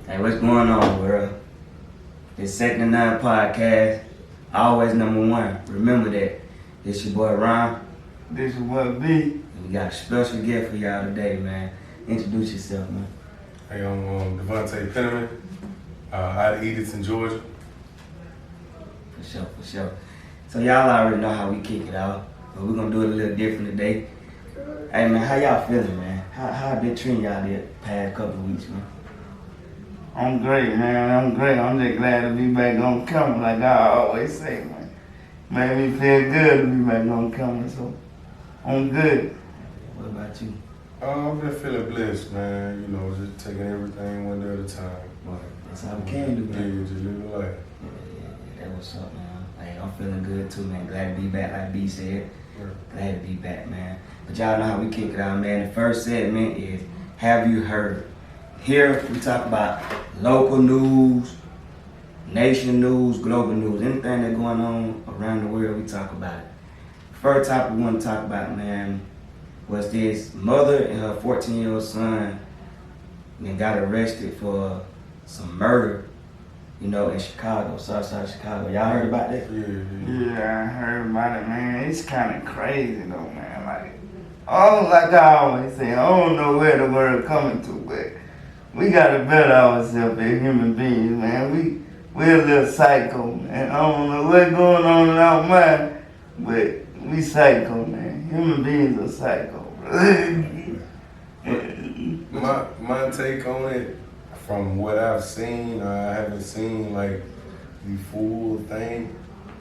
Hey, what's going on, world? It's Second to None podcast, always number one. Remember that. This your boy Ron. This is what B. And we got a special gift for y'all today, man. Introduce yourself, man. Hey, I'm Devontae Penniman, out of Edenton, Georgia. For sure. So y'all already know how we kick it off, but we're gonna do it a little different today. Hey man, how y'all feeling, man? How been treating y'all the past couple of weeks, man? I'm great, man. I'm great. I'm just glad to be back on camera, like I always say, man. Made me feel good to be back on camera, so I'm good. What about you? I've been feeling blessed, man. You know, just taking everything one day at a time. Well, that's how we can do, man. Yeah, just living life. Yeah, that was up, man. Hey, I'm feeling good too, man. Glad to be back, like B said. Yeah. Glad to be back, man. But y'all know how we kick it out, man. The first segment is Have You Heard? Here we talk about local news, nation news, global news, anything that's going on around the world, we talk about it. First topic we want to talk about, man, was this mother and her 14-year-old son got arrested for some murder, you know, in Chicago, Southside Chicago. Y'all heard about that? Yeah, I heard about it, man. It's kind of crazy, though, man. Like I always say, I don't know where the world coming to, but we gotta better ourselves as human beings, man. We're a little psycho, man. I don't know what's going on in our mind, but we psycho, man. Human beings are psycho. My take on it, from what I've seen, I haven't seen like the full thing,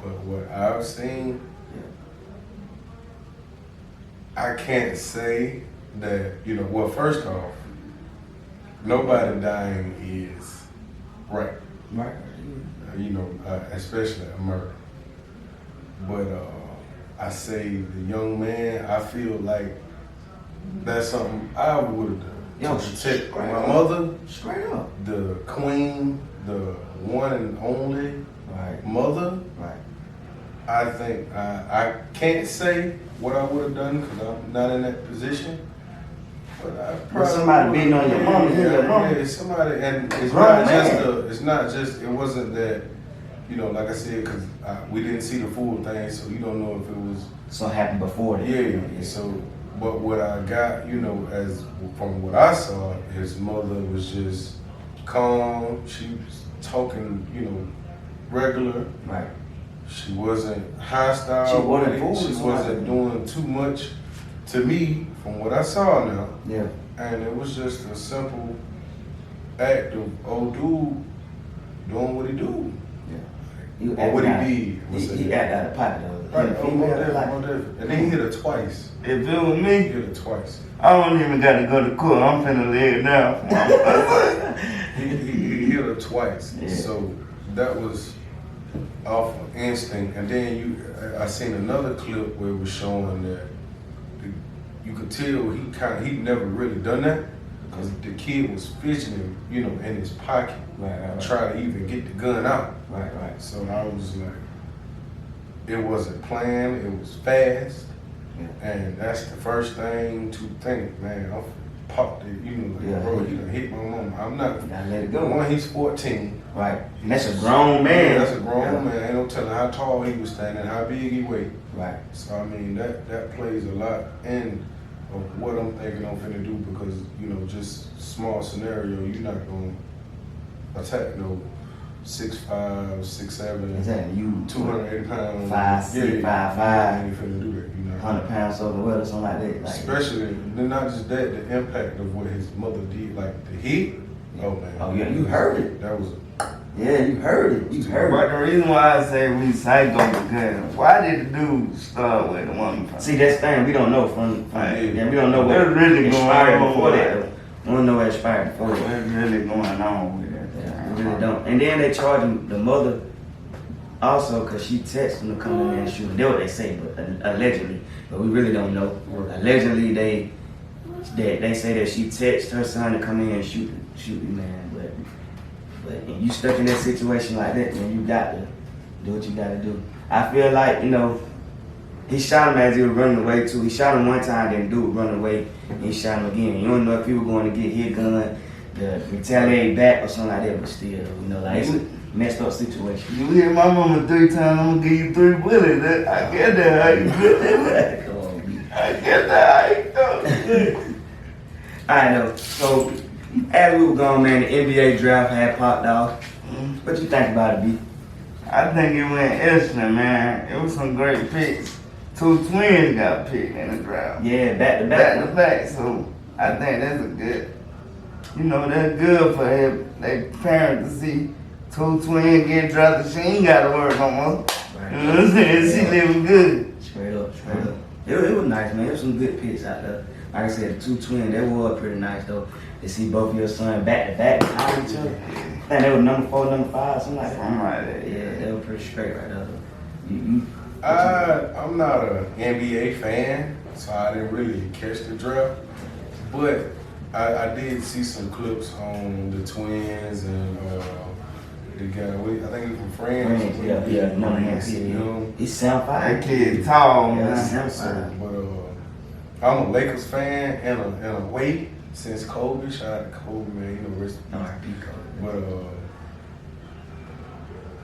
but what I've seen, I can't say that, you know, well, first off, nobody dying is right. Right. You know, especially a murder. But I say the young man, I feel like that's something I would have done. Yo, to protect straight my up. mother, Straight up. the queen, the one and only Right. mother. Right. I think I can't say what I would have done because I'm not in that position. But I probably somebody beating on your mama, your mama. Yeah, somebody, and it's Grown not man. just it's not just, it wasn't that, you know, like I said, because we didn't see the full thing, so you don't know if it was. So happened before that. Yeah. So, but what I got, you know, as from what I saw, his mother was just calm. She was talking, you know, regular. Right. She wasn't hostile. She ordered with it. food, She so wasn't like- doing too much to me from what I saw now. Yeah. And it was just a simple act of old dude doing what he do. You Or what he act out- did. He act out of pocket though. Right, Hit a oh, female, more different, like- more different. And then he hit her twice. If it was He me, hit her twice. I don't even got to go to court. I'm finna lay it down. He hit her twice. Yeah. So that was off of instinct. And then I seen another clip where it was showing that you could tell he'd never really done that because the kid was fidgeting, you know, in his pocket, Right. trying to even get the gun out. Right. So I was like, it wasn't planned, it was fast. Yeah. And that's the first thing to think, man, I popped it, you know, like, Yeah. bro, you done hit my mama. I'm not, You gotta let it go. one, he's 14. Right. And that's a grown man. Yeah, that's a grown Yeah. man. Ain't no telling how tall he was standing, how big he weighed. Right. So, I mean, that plays a lot in of what I'm thinking I'm finna do because, you know, just small scenario, you're not gonna attack no 6'5", 6'7", Exactly. You 280 pounds. 5'6", 5'5", You ain't finna do that, you know. 100 pounds over the weight or something like that. Like, Especially, not just that, the impact of what his mother did, like the hit. Oh man. Oh, yeah, you heard it. That was. Yeah, you heard it. You heard But it. the reason why I say we psycho because why did the dude start with the woman? See, that's the thing. We don't know from Right. yeah, we don't know what What's really going inspired on before with that. it? We don't know what inspired before What's that. really going on with that? Yeah, we really don't. And then they charged the mother also because she texted him to come in there and shoot. That's what they say, but allegedly. But we really don't know. Allegedly, they say that she texted her son to come in and shoot the man. But if you stuck in that situation like that, then you got to do what you got to do. I feel like, you know, he shot him as he was running away too. He shot him one time, then the dude running away, and he shot him again. You don't know if he was going to get his gun, retaliate back or something like that, but still, you know, like it's a messed up situation. You hit my mama 3 times, I'm gonna give you 3 bullets. I get that. How you feel that? Come on, B. I get that. How you feel? I know. So, as we were going, man, the NBA draft had popped off. What you think about it, B? I think it went excellent, man. It was some great picks. 2 twins got picked in the draft. Yeah, back to Back back. to back, so I think that's a good, you know, that's good for their parents to see 2 twins get drafted. She ain't got to work no more. You know what I'm saying? She living good. Straight up. It was nice, man. There was some good picks out there. Like I said, the 2 twins, they were pretty nice, though. To see both of your sons back to back behind each other. I think they were number 4, number 5, something like that. Something like that. Yeah, they were pretty straight right there. I'm not an NBA fan, so I didn't really catch the draft. But I did see some clips on the twins and the guy. I think he's from France. Yeah, number 1. He's sound That fine. kid tall, Yeah, man. he's sound fine. But I'm a Lakers fan in a way since Kobe. Shout out to Kobe, man. You know, rest in peace. R.I.P. Kobe. But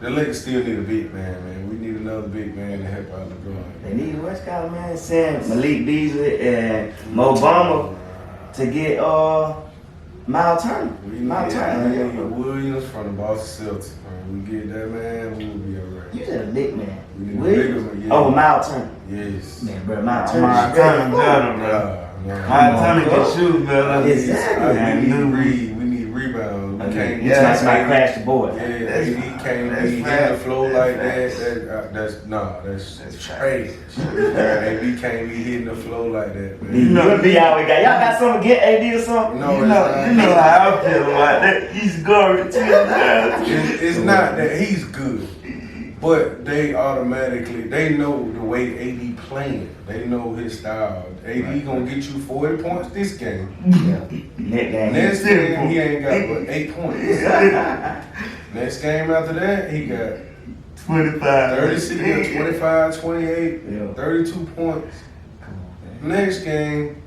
the Lakers still need a big man. We need another big man to help out LeBron. They need a West Coast man, saying Malik Beasley and Mo Bamba to get Miles Turner. We Miles need Turner. Williams from the Boston Celtics, man. We get that man, we will be alright. You said a big man. We need a Williams? bigger man, yeah. Oh, Miles Turner. Yes. Man, bro, Miles Turner. Miles Turner better, bro. Miles Turner can shoot better. Exactly. We need rebounds. We Okay. can't. Yeah, somebody crash the board. Yeah, That's he fine. can't That's be hitting fine. the flow That's like fine. That's That's trash. AB can't be hitting the flow like that, man. You know, be always got. Y'all got something to get AD or something? No, You know how I feel about that. He's garbage. it's not that he's good, but they know the way AD playing. They know his style. AD gonna get you 40 points this game. Yeah. Next game he ain't got but 8 points. Next game after that he got 25. 36, 25, 28, Yeah. 32 points. Next game,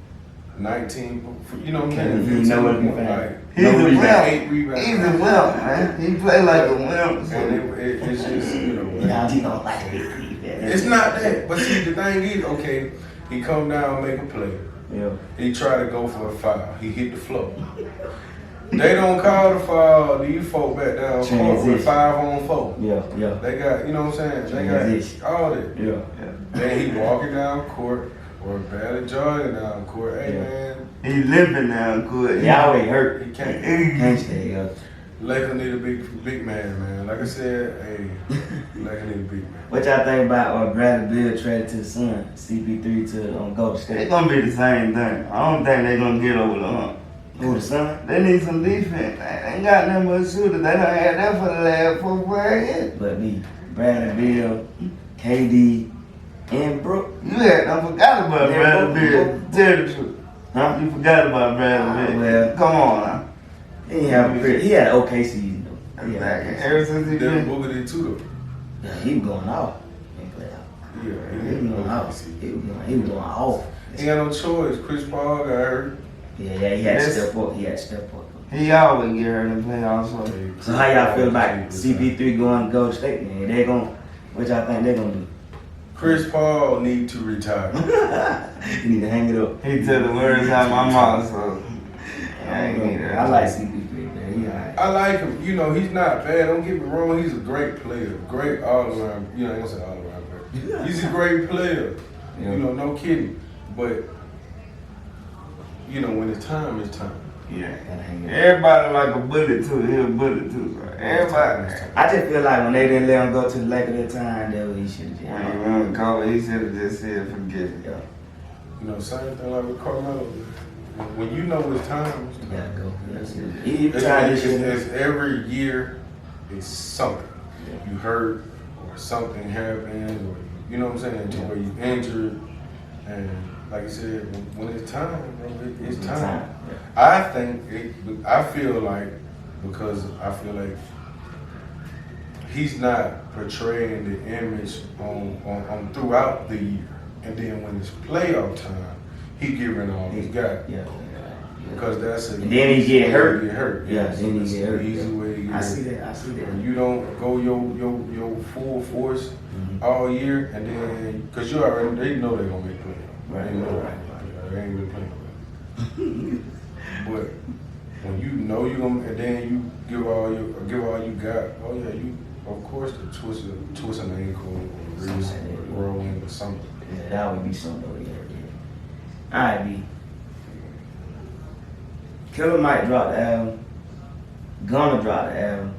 19. You know what I'm saying? You know what I'm 15 saying. like, He's No a rebound. wimp. 8 rebounds. He's a wimp, man. He play like a wimp. So. And it's just, you know. He don't like it. It's not that. But see, the thing is, okay, he come down, make a play. Yeah. He try to go for a foul. He hit the floor. They don't call the foul. These folk back down court Transition. with 5-on-4. Yeah. They got, you know what I'm saying? They Transition. got all that. Yeah. Then he walking down court or barely jogging down court. Hey, Yeah. man, He limping now, good. He always hurt. he can't. Can't stay up. Lakers need a big man, man. Like I said, hey, Lakers need a big man. What y'all think about Bradley Beal traded to the Sun, CP3 to Golden They State? gonna be the same thing. I don't think they gonna get over the hump. Who, the Sun? They need some defense. They ain't got nothing but shooters. They done had that for the last 4 years. But me, Bradley Beal, KD, and Brook. You had I forgot about Yeah, Bradley Beal. Tell the truth. Huh? You forgot about Bradley Beal. Well. Come on now. He had an okay season though. He had an Exactly. okay Ever since he Devin been. Booker did too, though. season. Yeah, he was going off. He played out. Yeah, He was going off. He was going off. He had no choice. Chris Paul got hurt. Yeah, he had to Yes. step up. He had to step up. He always get hurt in the playoffs. So. So how y'all feel about CP3 going to Golden State, man? What y'all think they're gonna do? Chris Paul need to retire. You need to hang it up. He took the words out my mouth, so I ain't need that. I like CP3, man. He alright. I like him. You know, he's not bad. Don't get me wrong. He's a great player. Great all around. You know, I ain't gonna say all around, but he's a great player. Yeah. You know, no kidding. But, you know, when it's time, it's time. Yeah. Gotta hang it up. Everybody like a bullet too. He a bullet too. So everybody. I just feel like when they didn't let him go to the Lakers that time, that what he should have I ain't done. gonna call it. He should have just said forget it. Yeah, You know, same thing like with Carmelo. When you know it's time, it's you time. gotta go. He It's, retired this year. it's every year, it's something. You hurt or something happens, or you know what I'm saying, to where you injured, and like I said, when it's time, bro, it's time. Yeah. I feel like because I feel like he's not portraying the image on throughout the year, and then when it's playoff time, he giving all he's got. Yeah. Because that's a And then he get hurt. Get hurt. Yeah, then he get hurt. Easy way to get I hurt. see that. When you don't go your full force all year, and then because you already they know they're gonna make play. Right. They know they ain't really playing. But when you know you're gonna, and then you give all you got. Oh yeah, you of course the twist an ankle or wrist or growing or something. Yeah, that would be something over there. Yeah. All right, B. Killer Mike dropped the album. Gunna dropped the album.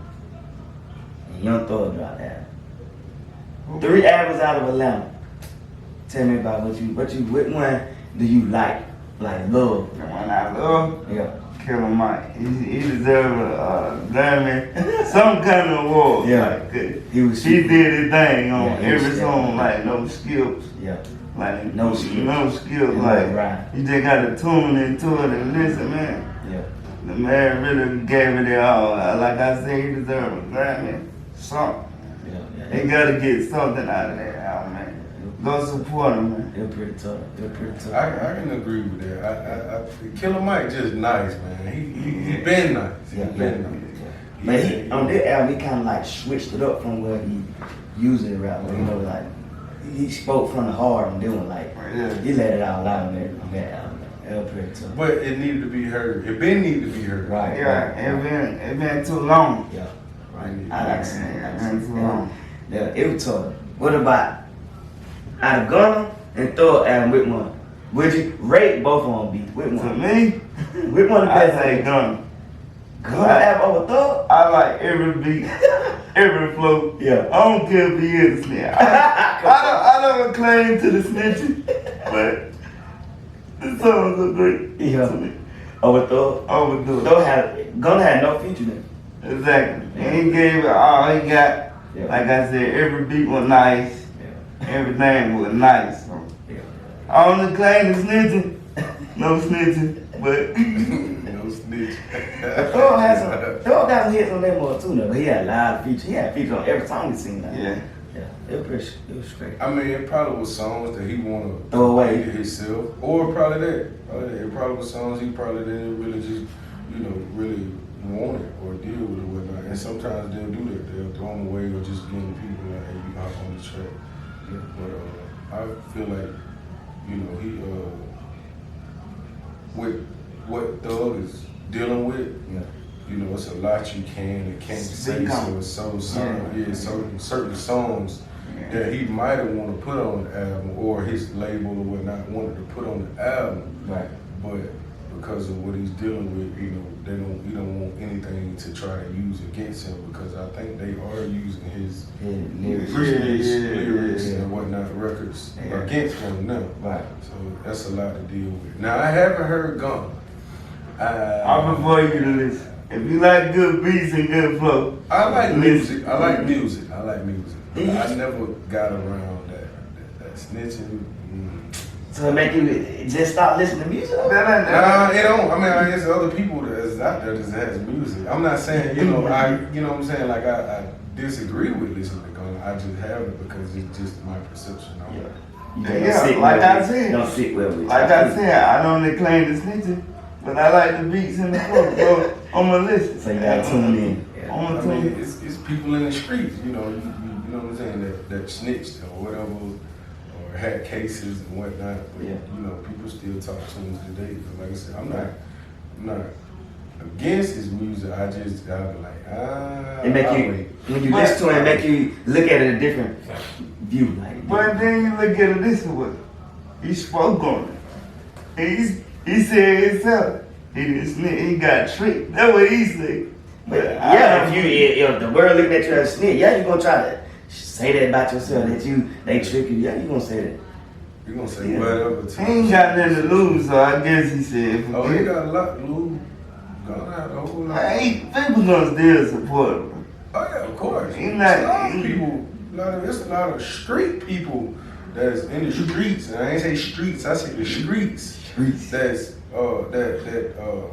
And Young Thug dropped the album. 3 albums out of Atlanta. Tell me about what one do you like love? The one I love, Yeah. Killer Mike. He deserved a Grammy, some kind of award. Yeah. Like, He was he did his thing on Yeah, he was every song, stepping. like no skips. Yeah. Like No skips. No skips. It Like was right. you just gotta tune into it and listen, man. Yeah. The man really gave it their all. Like I said, he deserved a Grammy. Something. Yeah. He gotta get something out of that album, man. Go support him, man. They're pretty tough. I can agree with that. Killer Mike just nice, man. He been nice. He been nice. But he, on this album, he kind of like switched it up from where he usually rap. You know, like he spoke from the heart and doing like he let it out loud on that album. It was pretty tough. But it needed to be heard. It been need to be heard. Right. Yeah, it been too long. Yeah. Right. I like seeing it. It been too long. Yeah, it was tough. What about out of Gunna and Thug album? Which one? Would you rate both of them? Be which To one? me, Which one the I best? say Gunna. Gunna album over Thug? I like every beat, every flow. Yeah. I don't care if he is a snitch. I don't claim to the snitching, but the songs are great. Yeah. To me. Over Thug? Overdo it. Gunna had no feature in it. Exactly. And he gave it all he got. Yeah. Like I said, every beat was nice. Yeah. Everything was nice. So. Yeah. I only claim to snitching. No snitching, but No snitch. Thug got some hits on that more too, though. But he had a lot of features. He had features on every song he seen. Like. yeah. Yeah. It was straight. I mean, it probably was songs that he wanna Throw away. to himself, or probably that. It probably was songs he probably didn't really just, really want it or deal with it or whatnot. And sometimes they'll do that. They'll throw them away or just getting people like, hey, you hop on the track. Yeah. But I feel like, he with what Thug is dealing with. Yeah. It's a lot you can and can't say. Become. So certain songs that he might have wanted to put on the album or his label or whatnot wanted to put on the album, Right. but because of what he's dealing with, he don't want anything to try to use against him because I think they are using his lyrics and whatnot records against him now. Right. So that's a lot to deal with. Now I haven't heard Gunna. I prefer you to listen. If you like good beats and good flow, I like listen. music. I like music. I never got around that snitching. So it make you just stop listening to music? Nah, it don't. I mean, it's other people that's out there that has music. I'm not saying, what I'm saying, like I disagree with listening to Gunna. I just have it because it's just my perception. Like I said, don't sit well with you. like I said, I don't claim to snitching, but I like the beats and the flow. So I'm gonna listen. So you gotta tune in. Yeah. I'm I gonna mean, tune in. it's people in the streets, you know what I'm saying, that snitched or whatever, or had cases and whatnot. But, Yeah. people still talk to him today. But like I said, I'm not against his music. I'll be like, It make I'll you, wait. when you listen to it, it make you look at it a different view. Like, But then you look at it this way. He spoke on it. He said himself. He didn't snitch. He got tricked. That's what he said. but yeah, if the world looking at you as a snitch, yeah, you gonna try to say that about yourself, that they trick you. Yeah, you gonna say that. You gonna say whatever to He ain't got nothing to lose, so I guess he said. Oh, he got a lot to lose. Gonna have a whole lot. People gonna still support him. Oh yeah, of course. He not- It's a lot of people. It's a lot of street people that's in the streets, and I ain't say streets. I say the streets. That's that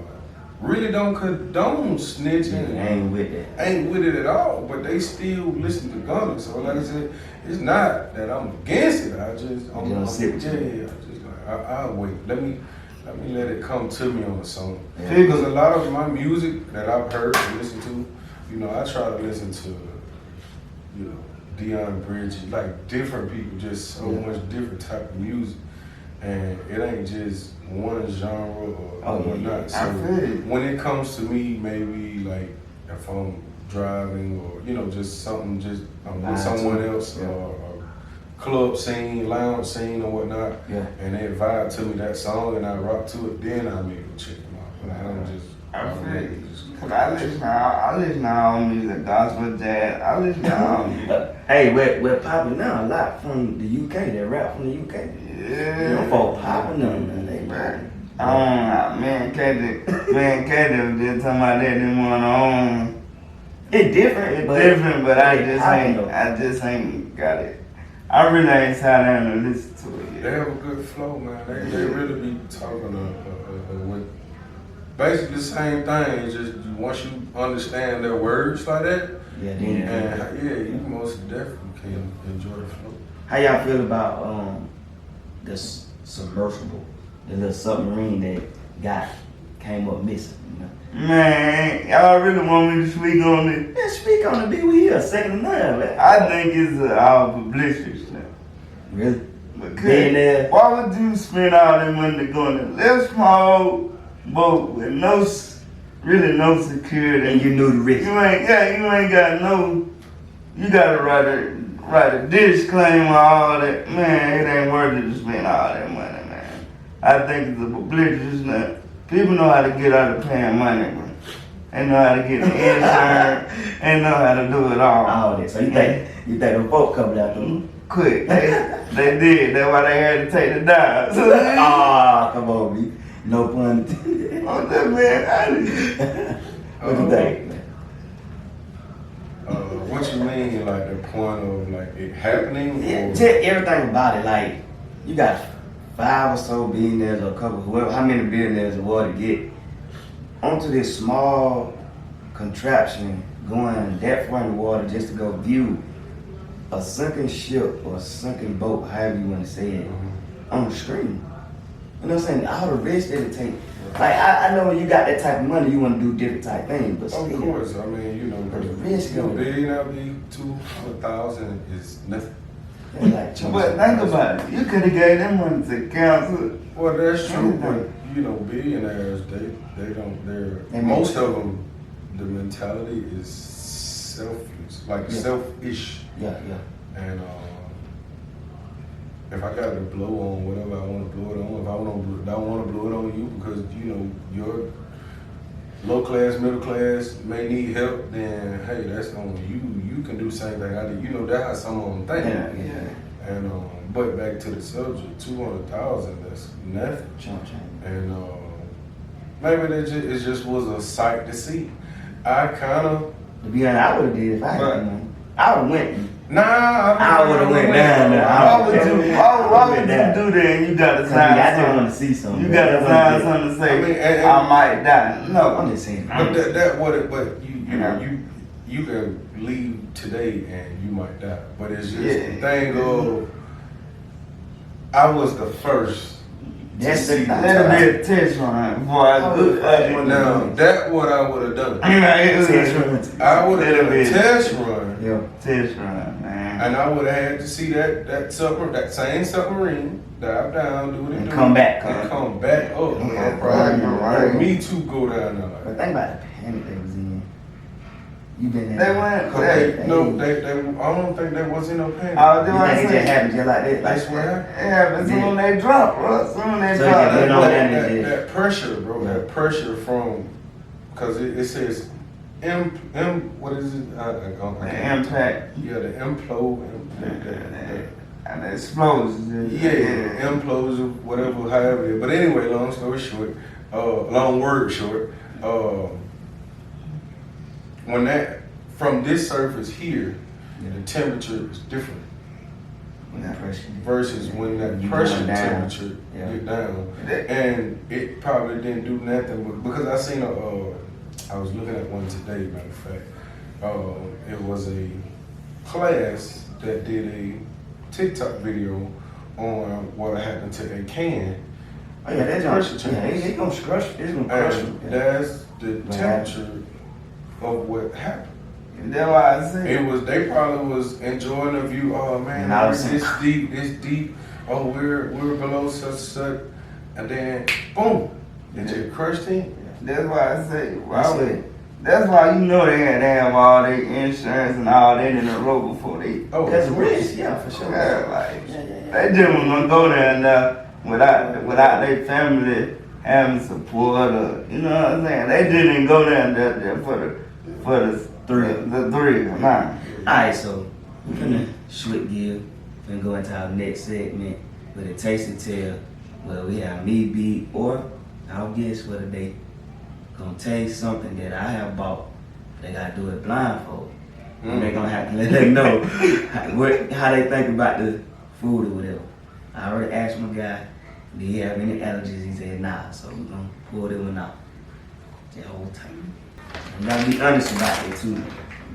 really don't condone snitching. Ain't with that. Ain't with it at all, but they still listen to Gunna. So like I said, it's not that I'm against it. I'm don't sit with you. I just like I'll wait. Let me let me let it come to me on a song. Yeah. Because a lot of my music that I've heard and listened to, you know, I try to listen to, you know, Deion Bridges, like different people, just so much different type of music. And it ain't just one genre or whatnot. So when it comes to me, maybe like if I'm driving or, you know, just something, just I'm with someone else or club scene, lounge scene or whatnot, and they vibe to me that song and I rock to it, then I may go check them out. But I don't just. I listen to all music, gospel, jazz. I listen to all music. Hey, we're popping now a lot from the UK. That rap from the UK. Yeah. You know, folk popping them. They rapping. Man, Katie was just talking about that this morning. It's different, but I just ain't got it. I really ain't sat down and listen to it yet. They have a good flow, man. They really be talking with basically the same thing. It's just once you understand their words like that, you most definitely can enjoy the flow. How y'all feel about this submersible, the little submarine that came up missing? You know? Man, y'all really want me to speak on it? Yeah, speak on it. We here, second to none, man. I think it's all publicity stuff. Really? Because why would you spend all that money to go in a little small boat with no security? And you knew the risk. You ain't got no. You gotta write a disclaimer, all that. Man, it ain't worth it to spend all that money, man. I think it's a publicity stuff. People know how to get out of paying money, bro. They know how to get the insurance. They know how to do it all. All that. So you think them folk coming out there? Quick. They did. That's why they had to take the dives. Come on, B. No pun intended. Oh, that man. What you think, man? What you mean, like the point of like it happening? Yeah, just everything about it. Like you got 5 or so billionaires or a couple, whoever, how many billionaires the world to get onto this small contraption going that far in the water just to go view a sunken ship or a sunken boat, however you want to say it, on the screen. You know what I'm saying? All the risk that it take. Like I know when you got that type of money, you want to do different type things, but still. Of course, I mean, you know, the risk, billionaire be 200,000 is nothing. But think about it. You could have gave them money to council. Well, that's true, but you know, billionaires, most of them, the mentality is selfish, like selfish. Yeah. And if I got to blow on whatever I want to blow it on, if I don't want to blow it on you because you know you're low class, middle class may need help, then hey, that's on you. You can do the same thing I did. You know, that's how some of them think. Yeah. And but back to the subject, 200,000, that's nothing. And maybe it just was a sight to see. I kind of. To be honest, I would have did if I had money. I would have went. Nah, I would have went down there. Why would you do that and you got to sign I just want to see something. You got to sign something to say, I might die. No, I'm just saying. But but you know, you can leave today and you might die. But it's just the thing of, I was the first. That's the That'll be a test run before I do it. Now, that's what I would have done. I would have done a test run. Yeah, test run, man. And I would have had to see that same submarine dive down, do what it do. Come back. And come back up. Right. Me too go down there. But think about the panic they was in. You been They there. went. I don't think there was in no panic. You think it just happened just like that? That's what happened. Yeah, but soon they drop, bro. Soon they So drop. you know That pressure, bro. That pressure from, because it says what is it? The impact. Yeah, the implode. And the explosions. Yeah, implosion, whatever, however it is. But anyway, long story short, long word short, when that, from this surface here, the temperature is different. When that pressure. Versus when that You pressure going down. temperature get down. And it probably didn't do nothing, but because I seen I was looking at one today, matter of fact. It was a class that did a TikTok video on what happened to a can Oh yeah, that's Pressure gonna, yeah, change. it's gonna crush. It's gonna crush you. And that's the temperature of what happened. That's why I said. It was, they probably was enjoying the view. Oh man, And I we're was- this deep. Oh, we're below such, and then boom, it just crushed him. That's why I say, that's why you know they have all their insurance and all that in a row before they. Oh, That's of course. risk, yeah, for sure. Yeah, like Yeah. they just was gonna go there and without their family having support or you know what I'm saying. They didn't go there for the Thrill. The thrill, nah. Alright, so we're gonna switch gear and go into our next segment with a taste and tell where we have me beat or our guest for the day gonna taste something that I have bought. They gotta do it blindfold. And they're gonna have to let them know how they think about the food or whatever. I already asked my guy, do he have any allergies? He said nah, so we're gonna pull that one out. That whole time. You gotta be honest about it too.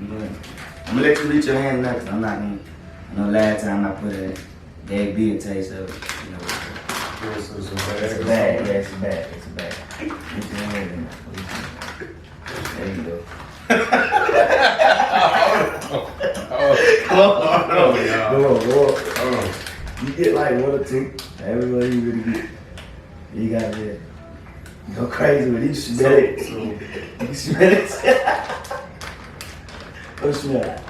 You know, I'm gonna let you reach your hand next. I'm not gonna. I know last time I put a bad beer taste of it. You know, It's a it's bag. a bad. Yeah, it's a bad. It's a bad. Reach your hand in there. There you go. Go on. You get like 1 or 2. Everybody you really get. You gotta go crazy with each smell it. You smell it. What smell like?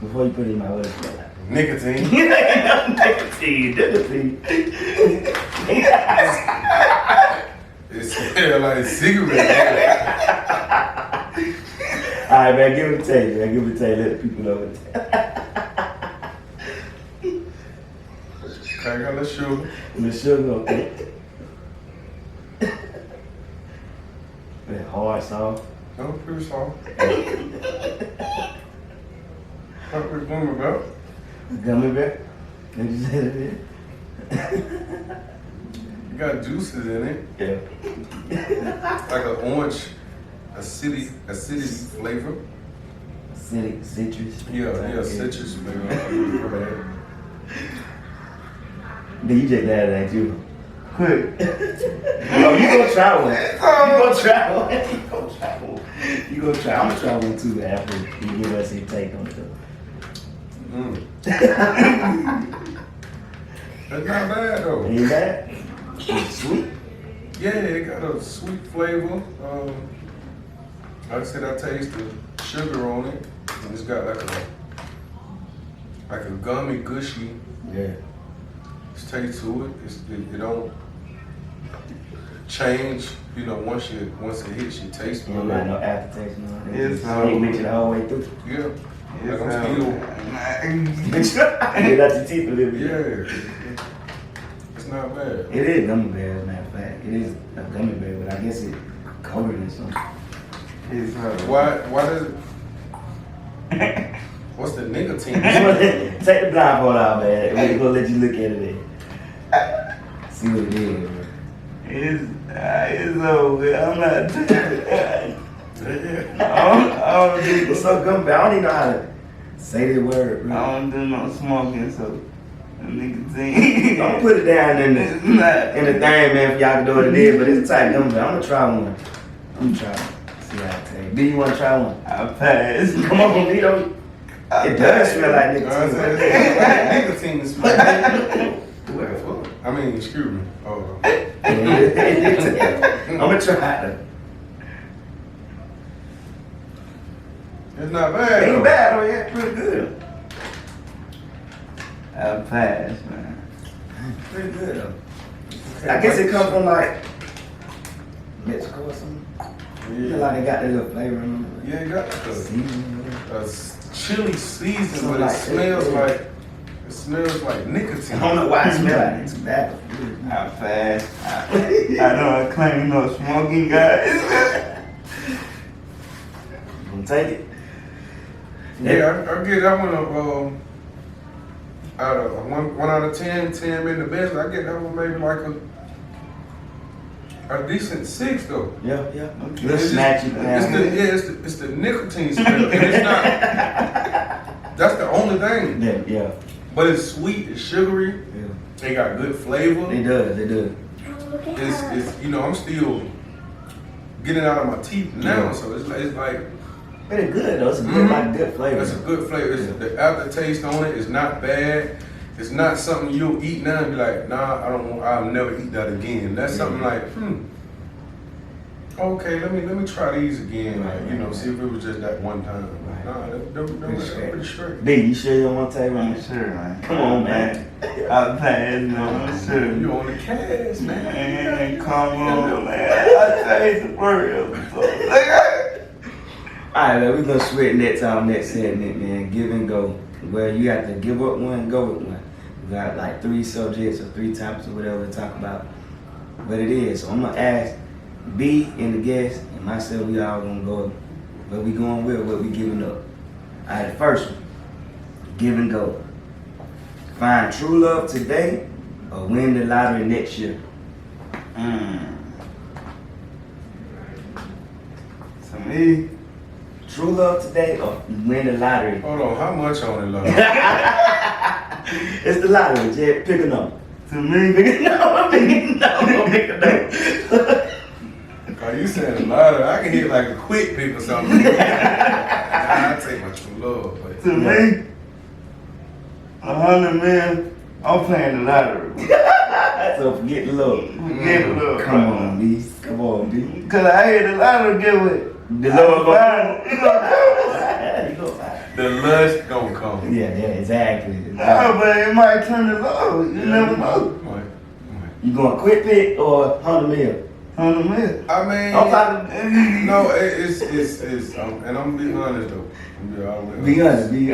Before you put it in my what it smell like? Nicotine. Nicotine. It smells like cigarette. Alright, man, give it a taste, man. Give it a taste. Let the people know it. I got a little sugar. The sugar, okay. That hard, soft. No, pretty soft. What we're going about? Gummy bear. Did you say that? You got juices in it. Yeah. Like an orange, acidity flavor. Citrus. Yeah, citrus flavor. Then you just glad it ain't you. Quick. Oh, you gonna try one. You gonna try one. You gonna try one. You gonna try. I'm gonna try one too after you give us your take on it. That's not bad though. Ain't bad. It's sweet. Yeah, it got a sweet flavor. Like I said, I taste the sugar on it. And it's got like a gummy, gushy Yeah. taste to it. It don't change, you know, once it hits your taste You don't got bud. no aftertaste, you know. It's You mix it the whole way through. Yeah. Like I'm still, Get out your teeth a little bit. yeah. It's not bad. It is gummy bear, as a matter of fact. It is a gummy bear, but I guess it coated in something. It's Why does it? What's the nicotine? Take the blindfold out, man. We're gonna let you look at it there. See what it is, bro. it's over. I'm not doing I don't do It's so gummy bear. I don't even know how to say the word, bro. I don't do no smoking, so nicotine. Don't put it down in the It's not. thing, man, for y'all can do what it is, but it's a type gummy bear. I'm gonna try one. I'm gonna try one. See how it tastes. Do you wanna try one? I pass. Come on, Vito. It does smell like nicotine. Nicotine smell. I mean, excuse me. Oh. I'm gonna try it. It's not bad. Ain't though. bad, oh yeah, pretty good. I pass, man. Pretty good though. I guess it comes from like Mexico or something. You know, like they got that little flavor in them. Yeah, it got the Seasoning. chili season, Something but like that. it smells like nicotine. I don't know why it smells like it's bad. I pass. I don't claim no smoking, guys. You gonna take it? Yeah, I get that one out of 1 out of 10 being the best. I get that one maybe like a decent 6 though. Yeah. Okay. Little snatchy, man. It's the nicotine smell. And it's not. That's the only thing. Yeah. But it's sweet. It's sugary. Yeah. They got good flavor. They do. It's you know, I'm still getting out of my teeth now, so it's like But it's good though. It's a good, like good flavor. it's a good flavor. The aftertaste on it is not bad. It's not something you'll eat now and be like, nah, I'll never eat that again. That's something like, okay, let me try these again. Like, you know, see if it was just that one time. Like, nah, they're pretty straight. B, you sure you don't want to take one? I'm sure, man. Come on, man. I'll pass, man. I'm sure. You on the cast, man. Man, come on, man. I'll taste the first episode. Alright, man, we're gonna switch next our next segment, man. Give and go. Where you have to give up one and go with one. We got like 3 subjects or 3 topics or whatever to talk about what it is. So I'm gonna ask B and the guest and myself, we all gonna go where we going with, what we giving up. Alright, the first one. Give and go. Find true love today or win the lottery next year. To me, True love today or win the lottery? Hold on, how much on it, love? It's the lottery, Jed. Pick a number. to me, Pick a number. Pick a number. Cause you saying a lot of, I can hit like a quick pick or something. I take my true love, but to me, 100 million, I'm playing the lottery. So forget the love. Forget the love. Come on, B. Come on, B. Cause I hear the lottery get with The love find You gonna find it. the lust gonna come. Yeah, exactly. Oh, but it might turn to love. You never know. Right. You going quick pick or 100 mil? 100 million. I mean, I'm talking. no, it's and I'm being honest though. Be honest. Be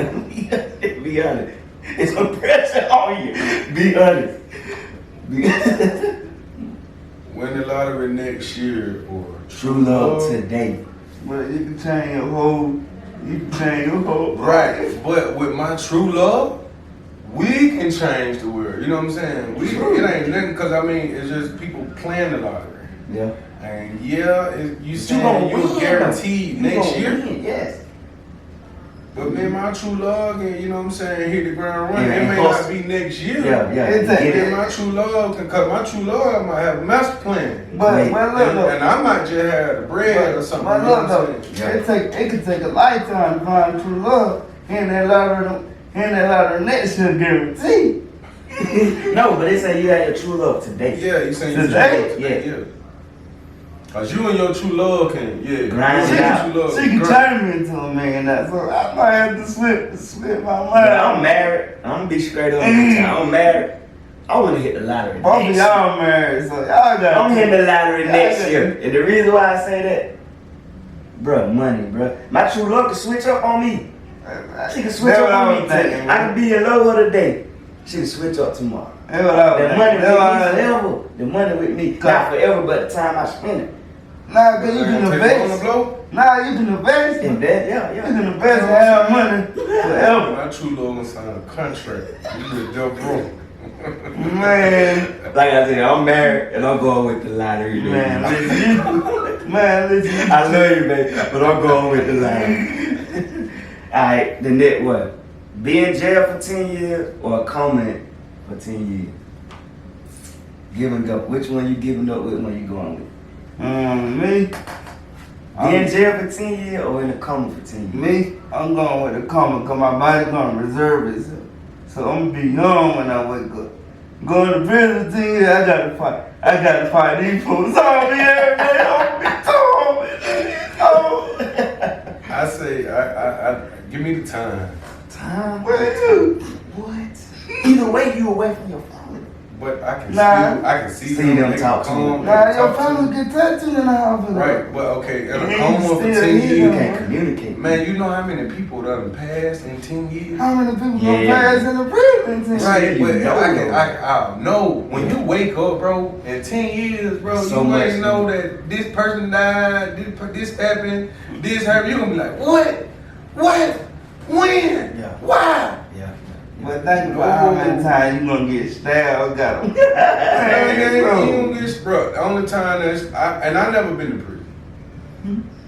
honest. It's some pressure on you. Be honest. Win the lottery next year or True love today. But you can change your whole, Right, but with my true love, we can change the world. You know what I'm saying? It ain't nothing, cause I mean, it's just people playing the lottery. Yeah. And yeah, you But saying gonna you win, guaranteed though. next You gonna year. win, yes. But man, my true love, and you know what I'm saying, hit the ground running. Yeah, It may plus- not be next year. Yeah. It's Get a- it. My true love, cause my true love might have a master plan. But Wait, look, And I might just have the bread or something. But you know look what though, I'm saying? it could take a lifetime to find true love. And that lottery next year guaranteed. No, but they say you had your true love today. Yeah, you saying Today? your true love today, yeah. Cause you and your true love can, Grind you it and out. your true love She can grind. turn me into a millionaire, so I might have to slip my mind. But I'm married. I'm gonna be straight up with you. I'm married. I wanna hit the lottery. Both of next y'all married, so y'all got. I'm hitting the lottery Y'all next got- year. And the reason why I say that, bruh, money, bruh. My true love can switch up on me. She can switch That's up what I on me. was thinking, I can be in love with her today. She can switch up tomorrow. That's what I was The thinking. money with That's me what I was thinking. forever. The money with me, not forever, but the time I spend it. Nah, cause you can Take it on the invest. blow. Nah, you can invest. You Invest, yeah. can invest and have money forever. My true love gonna sign a contract. You just jump broke. Man, Like I said, I'm married and I'm going with the lottery. Baby. listen. I love you, baby, but I'm going with the lottery. Alright, the next one. Be in jail for 10 years or a coma for 10 years. Give and go. Which one you giving up, which one you going with? Me? Be in jail for 10 years or in a coma for 10 years? Me? I'm going with the coma because my body's gonna reserve itself. So I'm gonna be young when I wake up. Going to prison 10 years, I gotta fight these folks on me every day. I'm gonna be told. I say, I give me the time. Time? Where you? What? Either way, you away from your family. But I can Nah. see See them they talk to come, you. they Nah, your talk to family get tattooed in the house. Right, but okay, in a Yeah, coma for still 10 here. You years. can't communicate. Man, you know how many people done passed in 10 years? How many people Yeah. gonna pass in the prison? Right, you but know. I know when you wake up, bro, in 10 years, bro, So you much, ain't know that this person died, this happened, this happened. You gonna be like, what? When? Yeah. Why? Yeah. But think about how many times you gonna get stabbed, got them. Man, you don't get struck. The only time I never been to prison.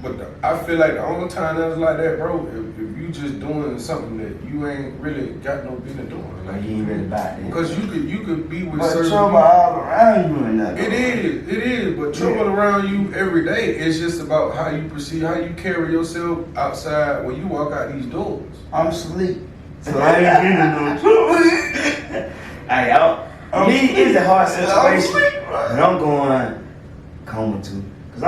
I feel like the only time that was like that, bro, if you just doing something that you ain't really got no business doing. Like you ain't really about that. Because you could be with But certain trouble people. all around you and that. It is, but trouble around you every day. It's just about how you perceive, how you carry yourself outside when you walk out these doors. I'm asleep. So I ain't getting no trouble. Hey, me, it's a hard situation. asleep, But I'm going coma too. Cause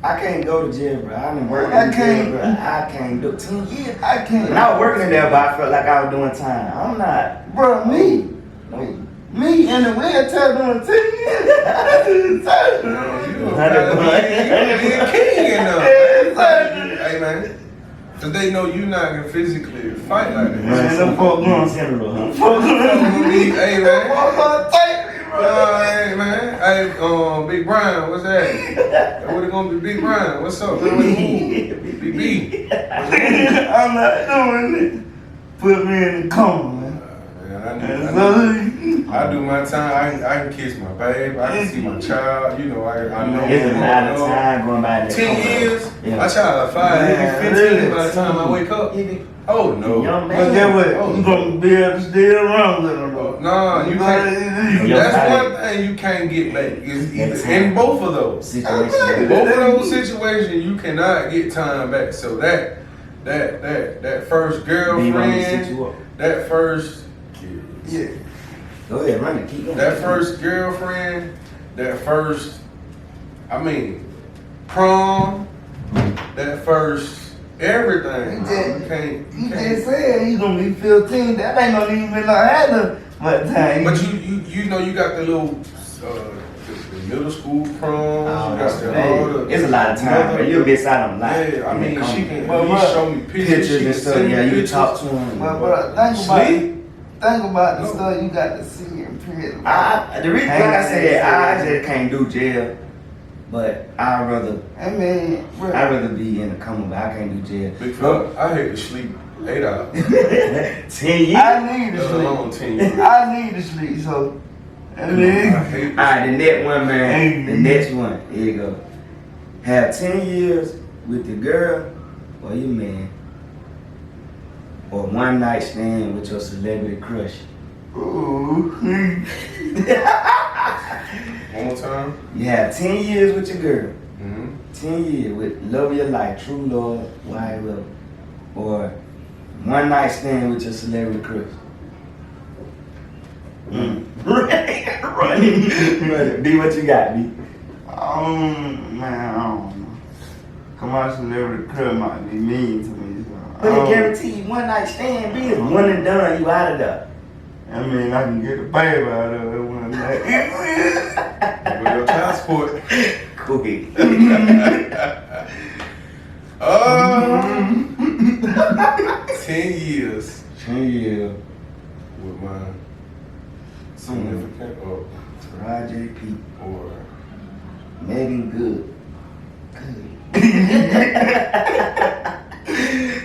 I can't go to jail, bro. I've been working in jail, bro. I can't do 10 years. I can't. When I was working in there, but I felt like I was doing time. I'm not. Bro, me No. Me in the wheelchair doing 10 years. That's insane. You gotta be a king in there. Hey man, cause they know you not gonna physically fight like that. Man, them folk going general, huh? Hey man. Folk gonna take me, bro. Hey man. Hey, Big Brian, what's that? What it gonna be, Big Brian? What's up, man? Big B. I'm not doing it. Put me in the coma, man. I do my time. I can kiss my babe. I can see my child. You know, I know. It's a lot of time going by. 10 years. Yeah. My child is 5. He'll be 15 by the time I wake up. Oh no. Young man. But get what? Oh, You gonna be able to still run with them, bro. No, you can't. That's one thing you can't get back. Is either in both of those. Situation. Both of those situations, you cannot get time back. So that first girlfriend, that first. Yeah. Go ahead, run it. Keep going. That first girlfriend, that first, prom, that first everything. You just said you gonna be 15. That ain't gonna even been like that much time. But you know you got the little the middle school proms. Oh, you got it's a lot of time, but you'll miss out on a lot. Yeah, I mean she can But, at least show me pictures she and can stuff. send me Yeah, you can pictures. talk to them. But think about the stuff you got to see in prison. The reason, like I said, I just can't do jail, but I'd rather be in a coma, but I can't do jail. Big fella, I hate to sleep 8 hours. 10 years. I need to Let alone sleep. 10 years. I need to sleep, so. I hate Alright, the next one, man. The next one. Here you go. Have 10 years with your girl or your man, or one night stand with your celebrity crush. Ooh. One more time. You have 10 years with your girl. Mm-hmm. 10 years with love of your life, true love, wife love, or one night stand with your celebrity crush. Running. Be what you got, B. Man, I don't know. Come on, celebrity crush might be mean to me. So But it guarantee you one night stand, B, is one and done, you out of there. I mean, I can get the baby out of it one night. With your child support. Quick. 10 years 10 years. with my significant Roger P. or Megan Good.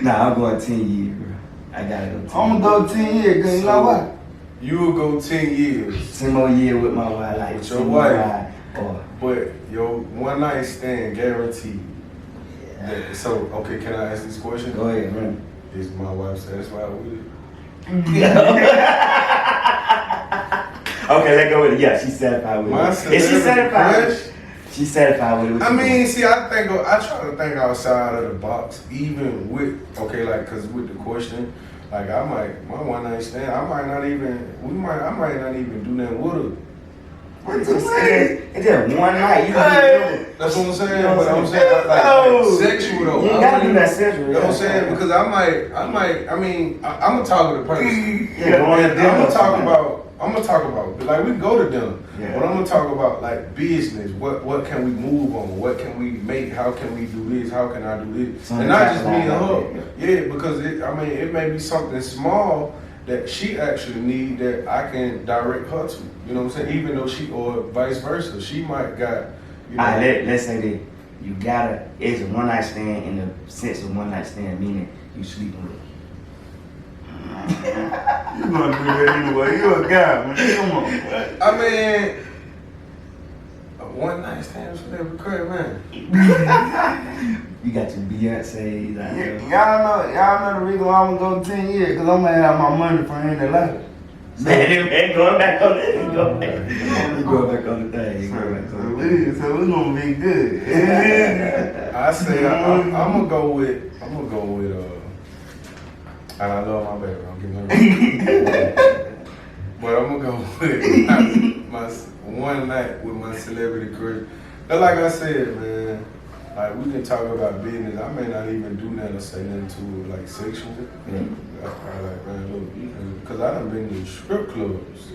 Nah, I'm going 10 years, bro. I gotta go 10 I'm gonna go 10 years, cause you know what? you will go 10 years, 10 more years with my wife, like With your 10 more wife. ride, or but your one night stand guaranteed. So, okay, can I ask this question? go ahead, run. Is my wife satisfied with it? Okay, let's go with it. Yeah, she's satisfied with My it. Is she celebrity satisfied? crush? She's satisfied with it. I mean, see, I try to think outside of the box, even with, cause with the question, like my one night stand, I might not even do nothing with her. What you saying? It's just one night. You can do it. That's what I'm saying. You know what But I'm I'm saying, like sexual though. You ain't gotta do that sexual. You know what I'm saying? Because I'm a talkative person. Yeah, going to dinner. I'm gonna talk about, like, we can go to dinner, Yeah. but I'm gonna talk about, like, business. What can we move on? What can we make? How can we do this? How can I do this? So And not just me and like her. that, Yeah, because it may be something small that she actually need that I can direct her to. You know what I'm saying? Even though or vice versa, she might got, you know. All right, let's say that you gotta, it's a one night stand in the sense of one night stand, meaning you sleeping with her. You gonna do that anyway. You a guy, man. Come on, man. I mean, one night stands for every credit, man. You got your Beyonce out there. Y'all know the reason why I'm gonna go 10 years, cause I'm gonna have my money from end of life. Man, going back on that. Go back on the thing. So we gonna be good. I say I'm gonna go with and I love my baby. I'm getting but I'm gonna go with my one night with my celebrity crush. But like I said, man, like we can talk about business. I may not even do nothing or say nothing to it like sexual. That's probably like, man, look, because I done been to strip clubs.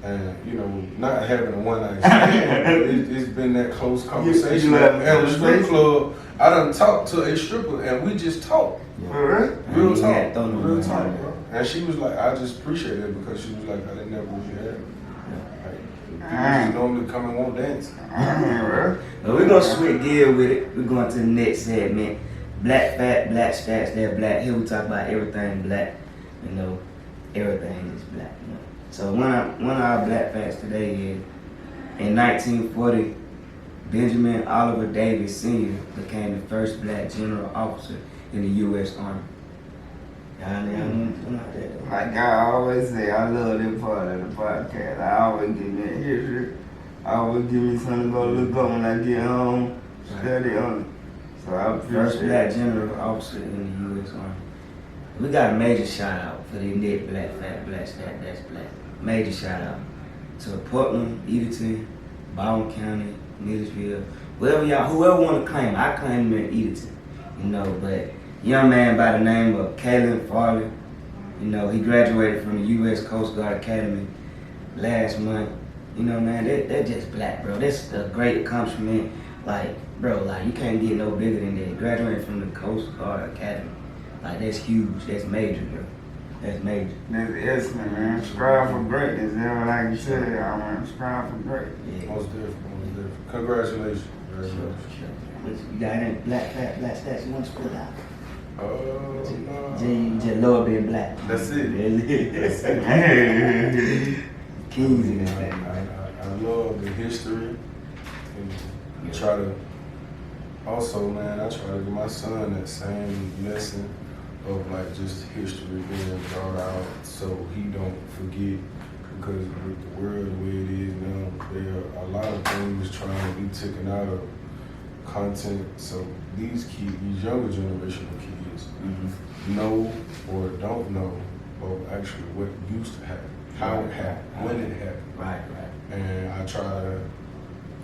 And, you know, not having a one night stand, it's been that close conversation. At a strip club, I done talked to a stripper and we just talked. Real talk, bro. And she was like, I just appreciate it because she was like, I didn't never really have it. Like, people just normally come and won't dance. But we're gonna switch gear with it. We're going to the next segment. Black fat, black stats, they're black. Here we talk about everything black. You know, everything is black. You know? So one of our black facts today is in 1940, Benjamin Oliver Davis Sr. became the first black general officer in the U.S. Army. Y'all know that. Like I always say, I love this part of the podcast. I always give me a history. I always give me something to go look up when I get home, study on it. So I appreciate First black general officer in the U.S. Army. We got a major shout out for the net black fat, black stat, that's black. Major shout out to Portland, Edenton, Baldwin County, Millersville, whoever want to claim. I claim them in Edenton, you know, but young man by the name of Caleb Farley, you know, he graduated from the U.S. Coast Guard Academy last month. You know, man, they're just black, bro. That's a great accomplishment. Like, bro, like, you can't get no bigger than that. Graduating from the Coast Guard Academy. Like, that's huge. That's major, bro. That's major. That's excellent, man. Strive for greatness. That's what I can say. I want to strive for greatness. Yeah. Most different. Congratulations. You got any black fat, black stats you want to split out? No. Just love being black. That's it. That's it. Kings in this thing, man. I love the history and try to also, man, I try to give my son that same lesson of like just history being brought out so he don't forget, because with the world the way it is now, there are a lot of things trying to be taken out of content. So these kids, these younger generation of kids, know or don't know of actually what used to happen, how it happened, when it happened. Right. And I try to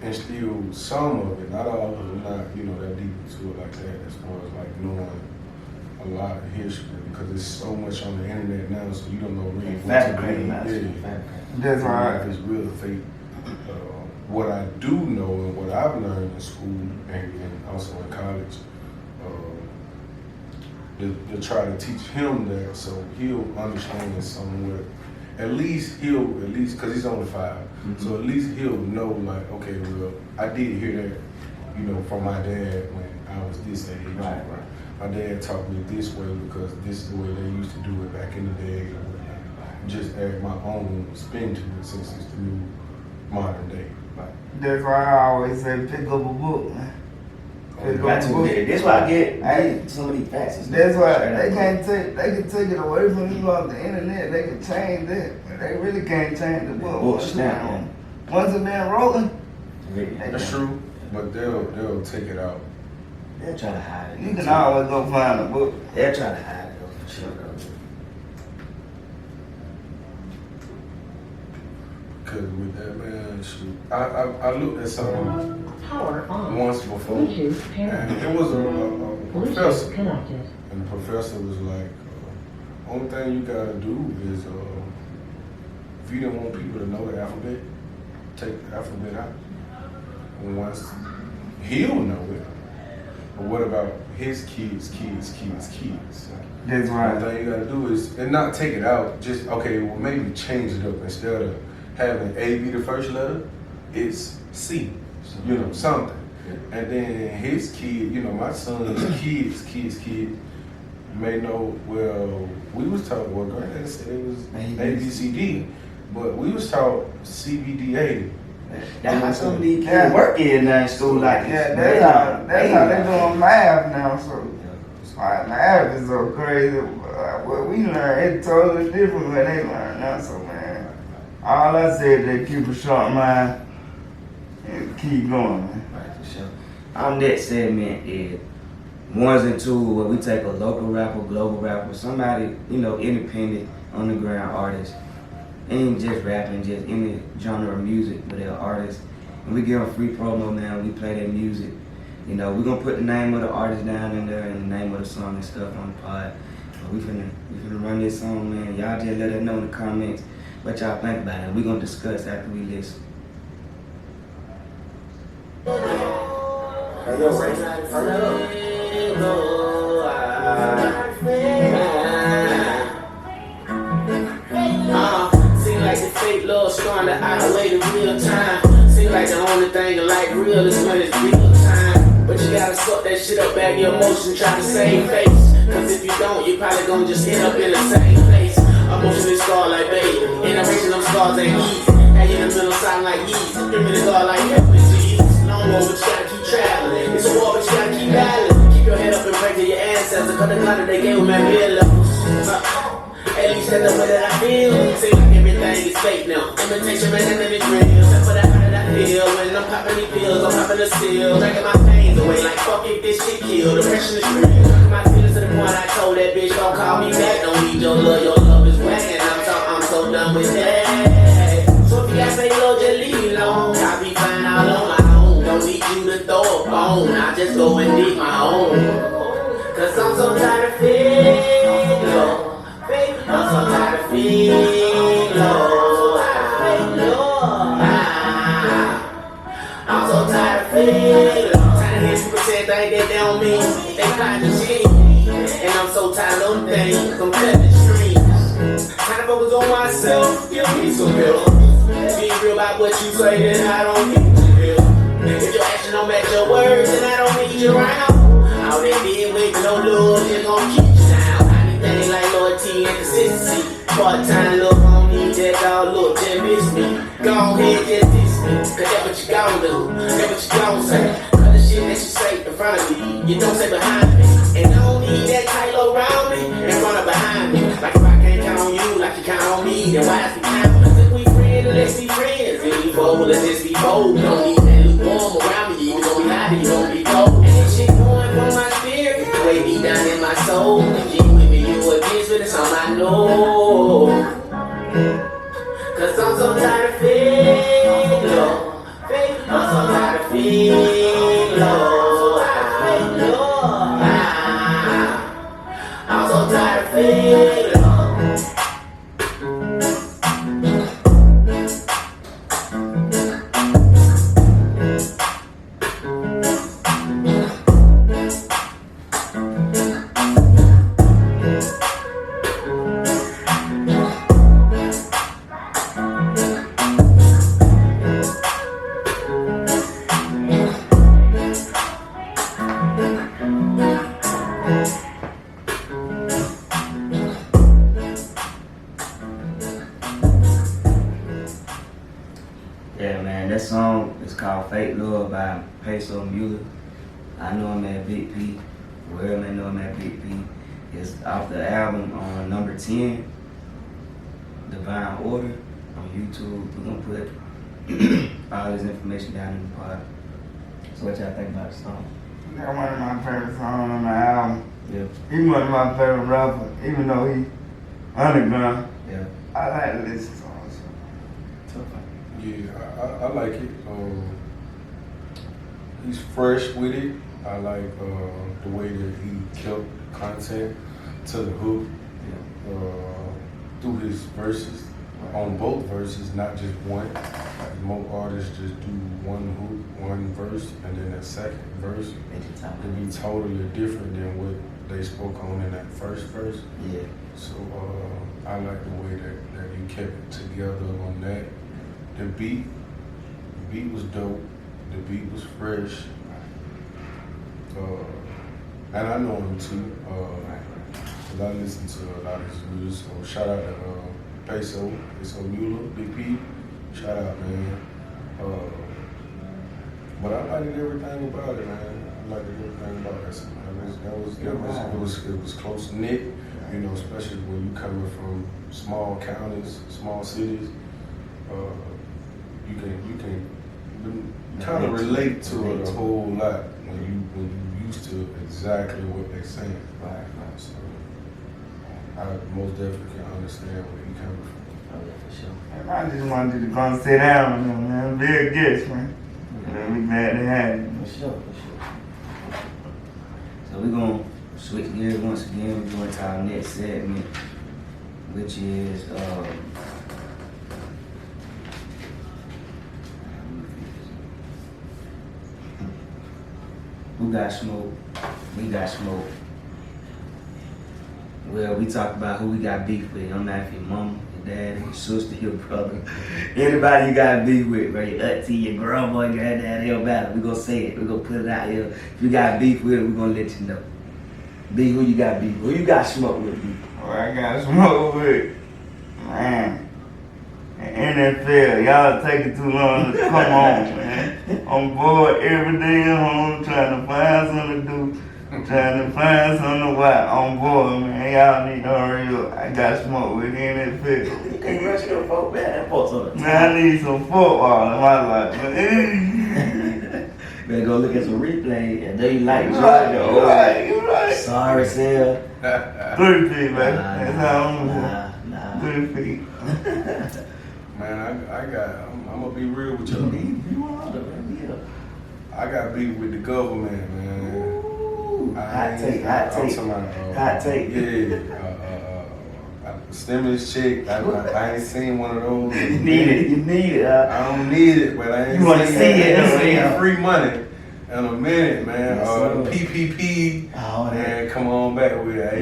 instill some of it, not all of it, not, you know, that deep into it like that, as far as like knowing a lot of history, because there's so much on the internet now, so you don't know really what to believe. That's right. If it's real or fake. What I do know and what I've learned in school and also in college, to try to teach him that so he'll understand it somewhat. At least, because he's only 5, so at least he'll know, like, okay, well, I did hear that, you know, from my dad when I was this age. Right. My dad taught me this way because this is the way they used to do it back in the day. Just add my own spin to it since it's the new modern day. That's why I always say pick up a book, man. That's why I get some of these facts. That's why they can take it away from you off the internet. They can change it, but they really can't change the book. Once it's been rolling, that's true, but they'll take it out. They'll try to hide it. You can always go find a book. They'll try to hide it though, for sure. Cause with that, man, shoot, I looked at something once before, and it was a professor, and the professor was like, only thing you gotta do is, if you don't want people to know the alphabet, take the alphabet out. And once he'll know it, but what about his kids? That's right. The thing you gotta do is, and not take it out, just, okay, well maybe change it up. Instead of having A be the first letter, it's C, you know, something. And then his kid, you know, my son's kids may know, well, we was taught, well, granddad said it was A, B, C, D, but we was taught C, B, D, A. That's why some of these kids work in school like this. Yeah, that's how they doing math now. So math is so crazy. What we learn, it's totally different what they learn now. So man, all I said is keep a sharp mind and keep going, man. Right, for sure. Our next segment is ones and twos, where we take a local rapper, global rapper, somebody, independent, underground artist. Ain't just rapping, just any genre of music, but they're artists. And we give them free promo now, we play their music. We're gonna put the name of the artist down in there and the name of the song and stuff on the pod. But we finna run this song, man. Y'all just let us know in the comments what y'all think about it. We're gonna discuss after we listen. Seem like the fake love starting to outweigh the real time. Seem like the only thing you like real is when it's real time. But you gotta suck that shit up, bag your emotion, try to save face. Cause if you don't, you probably gonna just end up in the same place. Emotionally scarred like baby, innovation of scars ain't easy. Now you in the middle, sound like easy. Give me the guard like refugees. Long road, but you gotta keep traveling. It's a war, but you gotta keep battling. Keep your head up and pray to your ancestors, cause the God that they gave them at real levels. At least that's the way that I feel. Seem like everything is fake now. Imitation, man, and then it's real. That's what I feel when I'm popping these pills. I'm popping the steel, drinking my pains away like fuck if this shit kill. Depression is real. My feelings to the point I told that bitch don't call me back. Don't need your love is whack, and I'm so done with that. So if you got fake love, just leave me alone. I'll be fine all on my own. Don't need you to throw a bone. I just go and dig my own. Cause I'm so tired of fake love. I'm so tired of feeling low. I'm so tired of feeling low. Tired of hearing people say things that they don't mean. They find the shit. And I'm so tired of them things. I'm cutting streams. Trying to focus on myself. Give me some help. Be real about what you say, then I don't need your help. If your action don't match your words, then I don't need you around. All they did with no love, just gon' keep you down. Things like loyalty and consistency. Part-time look, I don't need that dog look, just miss me. Go ahead, just diss me. Cause that's what you gon' do, that's what you gon' say. Cause the shit that you say in front of me, you don't say behind me. And I don't need that tight low around me, in front of behind me. Like if I can't count on you, like you count on me, then why is we count? If we friends, then let's be friends. If we bold, let's just be bold. Don't need that lukewarm around me, you gon' be hot, you gon' be cold. And this shit going from my spirit, way deep down in my soul. It's all I know. Cause I'm so tired of feeling low. I'm so tired of feeling low. I'm so tired of feeling low. Yeah, man, that song is called Fake Love by Peso Mueller. I know him at Big P. Well, man, know him at Big P. It's off the album on number 10, Divine Order, on YouTube. We're going to put all this information down in the pod. So what y'all think about the song? That's one of my favorite songs on the album. Yeah. He's one of my favorite rappers, even though he underground. Yeah. I like to listen to him. Yeah, I like it. He's fresh with it. I like the way that he kept content to the hook through his verses, on both verses, not just one. Like most artists just do one hook, one verse, and then that second verse would be totally different than what they spoke on in that first verse. Yeah. So I like the way that he kept it together on that. The beat was dope. The beat was fresh. And I know him too. Cause I listen to a lot of his music. So shout out to Peso Mueller, Big P. Shout out, man. But I liked everything about it, man. I liked everything about it. It was close knit, you know, especially when you coming from small counties, small cities. You can kind of relate to it a whole lot when you used to exactly what they're saying. Right. So I most definitely can understand where you're coming from. Oh, yeah, for sure. And I just wanted you to come sit down with them, man. Be a guest, man. We glad to have you. For sure. So we're gonna switch gears once again. We're going to our next segment, which is who got smoke? We got smoke. Well, we talk about who we got beef with. I'm not your mama, your dad, your sister, your brother. Anybody you got beef with, bro. Your auntie, your grandma, your granddad, it don't matter. We gonna say it. We gonna put it out here. If you got beef with it, we gonna let you know. B, who you got beef with? Who you got smoke with, B? Oh, I got smoke with, man. The NFL, y'all taking too long to come on, man. I'm bored every day at home trying to find something to do. Trying to find something to watch. I'm bored, man. Y'all need to hurry up. I got smoke with the NFL. You can't rush your folk, man. That folks on the Man, I need some football in my life. Better go look at some replay and then you like You Georgia. right. Sorry, Sal. 3 feet, man. That's how I'm Nah. 3 feet. Man, I'm gonna be real with you. You are the man. I got beef with the government, man. Hot take. I'm talking about, Hot take. Yeah. Stimulus check. I ain't seen one of those. You need it. I don't need it, but I ain't You wanna see it, I ain't though, yeah. seen free money in a minute, man. Yes, sir. PPP. Oh, Man, come on back with it.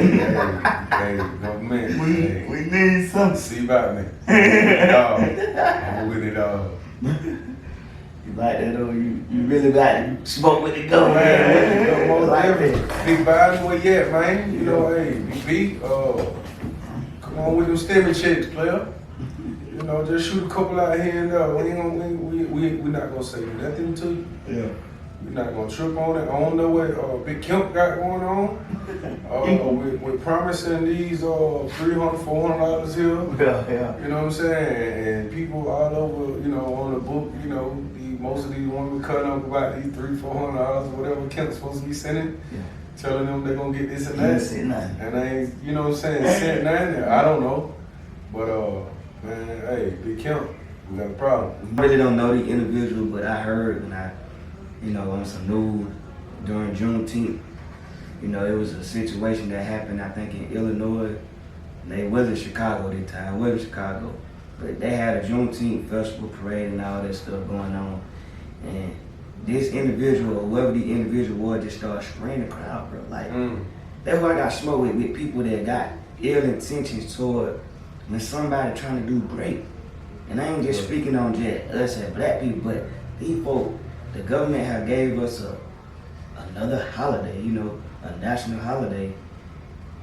Hey, government. Hey. We need something. See about me. I'm with it all. You like that though? You really like to smoke with the government. Man, Man. Like that. Big Biden, where you at, man? You know, hey, BB, come on with them stimmy checks, player. You know, just shoot a couple out here and there. We not gonna say nothing to you. Yeah. We're not gonna trip on it. I don't know what Big Kemp got going on. We're promising these $300, $400 here. Yeah. You know what I'm saying? And people all over, you know, on the book, you know, most of these women cutting up about these $300, $400, whatever Kemp's supposed to be sending, telling them they're gonna get this and that. Yes, and that. And they ain't, you know what I'm saying, sent nothing. I don't know. But man, hey, Big Kemp, we got a problem. I really don't know the individual, but I heard when on some news during Juneteenth, it was a situation that happened, I think, in Illinois. And they wasn't Chicago at the time, wasn't Chicago. But they had a Juneteenth festival parade and all that stuff going on. And this individual, or whoever the individual was, just started spraying the crowd, bro. Like, that's why I got smoked with people that got ill intentions toward when somebody trying to do great. And I ain't just speaking on just us as black people, but these folk, the government have gave us another holiday, a national holiday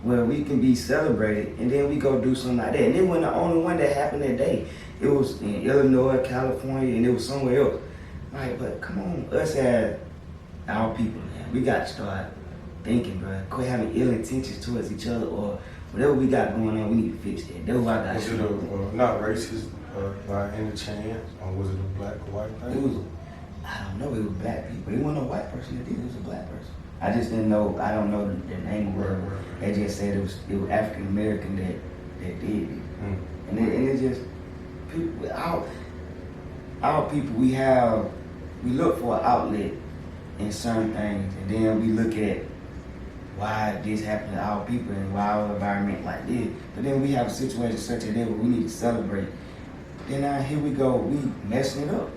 where we can be celebrated, and then we go do something like that. And it wasn't the only one that happened that day. It was in Illinois, California, and it was somewhere else. Like, but come on, us as our people, man, we got to start thinking, bro. Quit having ill intentions towards each other, or whatever we got going on, we need to fix that. That's why I got Was it not racist by any chance, or was it a black or white thing? It was, I don't know, it was black people. It wasn't a white person that did it, it was a black person. I just didn't know, I don't know the name of it. They just said it was African American that did it. And it's just, people, our people, we look for an outlet in certain things, and then we look at why this happened to our people and why our environment like this. But then we have a situation such as that where we need to celebrate. Then now here we go, we messing it up.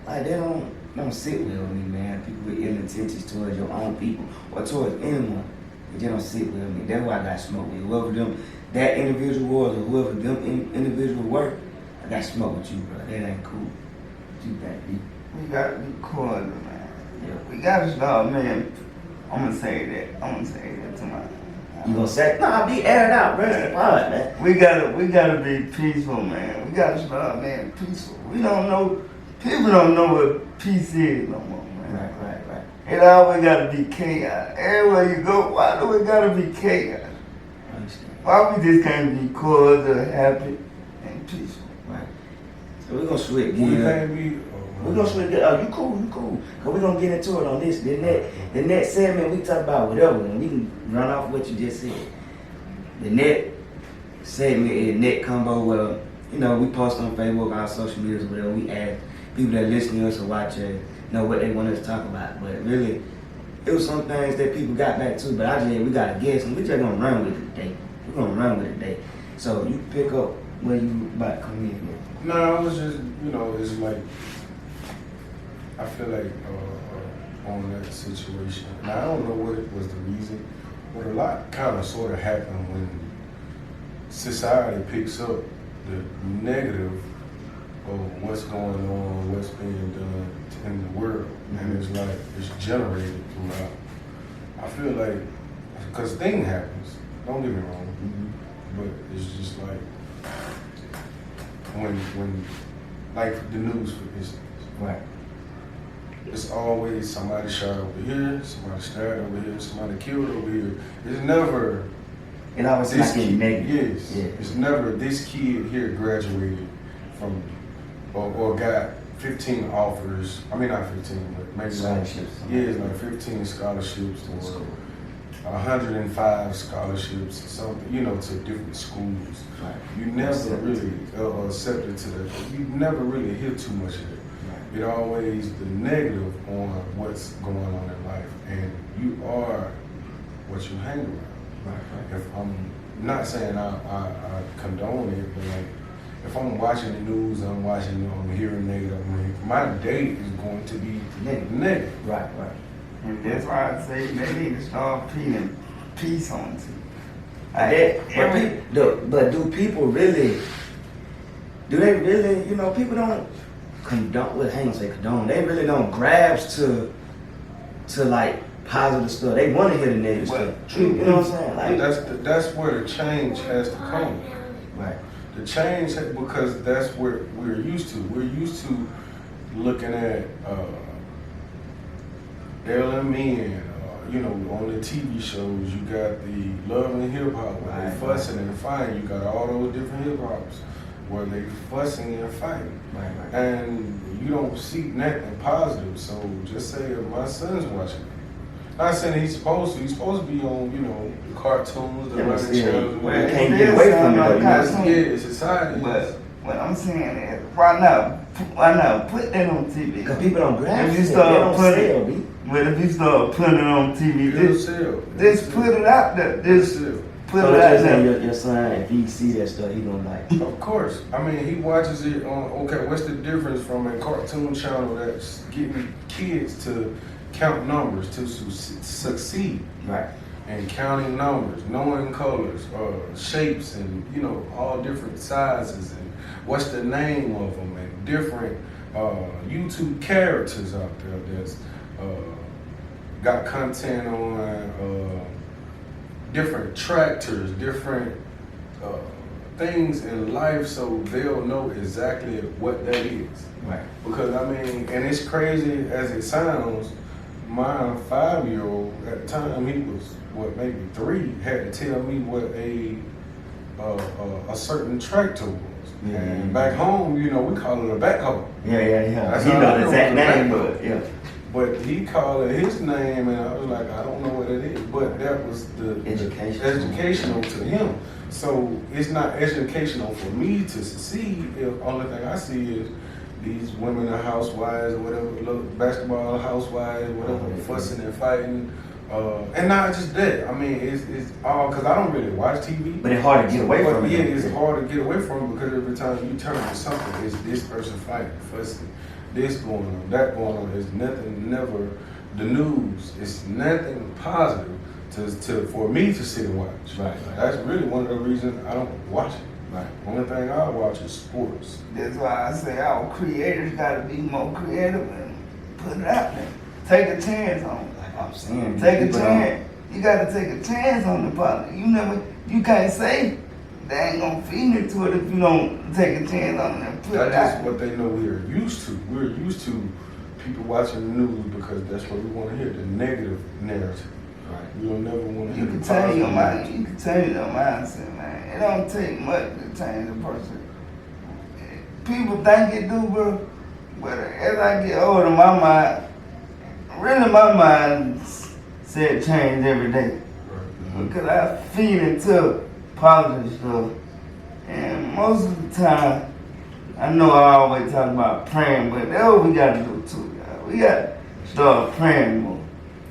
Like they don't sit well with me, man. People with ill intentions towards your own people or towards anyone. They just don't sit with me. That's why I got smoked with. Whoever that individual was or whoever them individual were, I got smoked with you, bro. That ain't cool. You back, B. We gotta be cool, man. Yeah. We gotta start, man. I'm gonna say that to my. You gonna say? Nah, be aired out, bro. It's the pod, man. We gotta be peaceful, man. We gotta start, man, peaceful. We don't know People don't know what peace is no more, man. Right. It always gotta be chaos. Everywhere you go, why do it gotta be chaos? I understand. Why we just can't be cordial, happy, and peaceful? Right. So we're gonna switch We gears. can't be. We're gonna switch gears. Oh, you cool. Cause we're gonna get into it on this. The next segment we talk about whatever, and we can run off what you just said. The next segment is net combo where, you know, we post on Facebook, our social media, or whatever. We ask people that listen to us or watch us know what they want us to talk about. But really, it was some things that people got back to, but we got a guess, and we just gonna run with it today. We're gonna run with it today. So you pick up where you about to come in with. No, it was just, you know, it's like, I feel like on that situation, and I don't know what it was the reason, but a lot kind of sort of happened when society picks up the negative of what's going on, what's being done in the world, and it's like, it's generated throughout. I feel like, because thing happens, don't get me wrong, but it's just like, when like the news, for instance, Right. it's always somebody shot over here, somebody stabbed over here, somebody killed over here. It's never It always this like kid. negative. Yes, Yeah. it's never this kid here graduated from or got 15 offers. I mean, not 15, but maybe Scholarships. Yeah, it's like 15 scholarships or 105 scholarships or something, you know, to different schools. Right. You never really accepted to that. You never really hear too much of it. Right. It always the negative on what's going on in life, and you are what you hang around. Right. If I'm not saying I condone it, but like if I'm watching the news, I'm hearing negative, my day is going to be negative. Right. And that's why I say they need to start putting peace on But do people really? Do they really? You know, people don't condone. Well, hang on, say condone. They really don't grasp to like positive stuff. They want to hear the negative stuff. You know what I'm saying? Like That's where the change has to come. right. The change, because that's what we're used to. We're used to looking at LMN, you know, on the TV shows. You got the Love and Hip Hop where they fussing and fighting. You got all those different hip hops where they fussing and fighting. Right. And you don't see nothing positive. So just say if my son's watching it. Not saying he's supposed to be on, you know, the cartoons, the running channels. Well, you can't get away from it. Yeah, society. But what I'm saying is, why not put that on TV? Because people don't grasp If you it. start They don't putting- sell, B. But if you start putting it on TV, just put it out there. Just put So it out you're saying there. your son, if he see that stuff, he gonna like. Of course. I mean, he watches it on, okay, what's the difference from a cartoon channel that's getting kids to count numbers, to succeed? Right. And counting numbers, knowing colors, shapes, and, you know, all different sizes, and what's the name of them, and different YouTube characters out there that's got content on different tractors, different things in life, so they'll know exactly what that is. Right. Because I mean, and it's crazy as it sounds, my 5-year-old at the time, he was maybe 3, had to tell me what a certain tractor was. Yeah. And back home, you know, we call it a backhoe. Yeah. That's He all know I the know exact was a name, backhoe. but yeah. But he called it his name, and I was like, I don't know what it is. But that was the educational to him. So it's not educational for me to succeed. The only thing I see is these women are housewives or whatever, basketball housewives, whatever, fussing and fighting. And not just that. I mean, it's all, because I don't really watch TV. But it's hard to get away from it. Yeah, it's hard to get away from it because every time you turn to something, it's this person fighting, fussing, this going on, that going on. There's nothing, never, the news, it's nothing positive for me to sit and watch. Right. That's really one of the reasons I don't watch it. Right. Only thing I watch is sports. That's why I say our creators gotta be more creative and put it out there. Take a chance on it. Like I'm saying, Take a people chance. You gotta take a chance on the public. You can't say they ain't gonna feed into it if you don't take a chance on it and put it That's out. just what they know we are used to. We're used to people watching the news because that's what we want to hear, the negative narrative. Right. We don't never want to hear You the can change positive your mind. narrative. You can change your mindset, man. It don't take much to change a person. People think it do, bro. But as I get older, my mind said change every day. Right. Because I feed into positive stuff. And most of the time, I know I always talk about praying, but that's what we gotta do too, y'all. We gotta start praying more.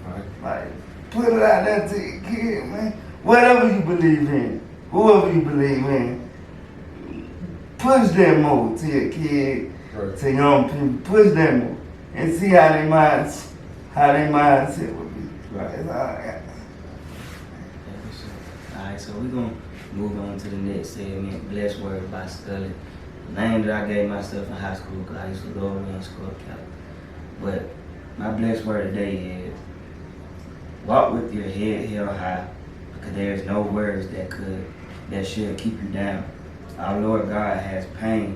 Right. Like, put it out there to your kid, man. Whatever you believe in, whoever you believe in, push that more to your kid, Right. to young people. Push that more. And see how they mindset will be. Right. That's all I got. Yeah, for sure. Alright, so we're gonna move on to the next segment, Blessed Word by Scully. The name that I gave myself in high school because I used to go around school cap. But my blessed word today is walk with your head held high, because there is no words that should keep you down. Our Lord God has paid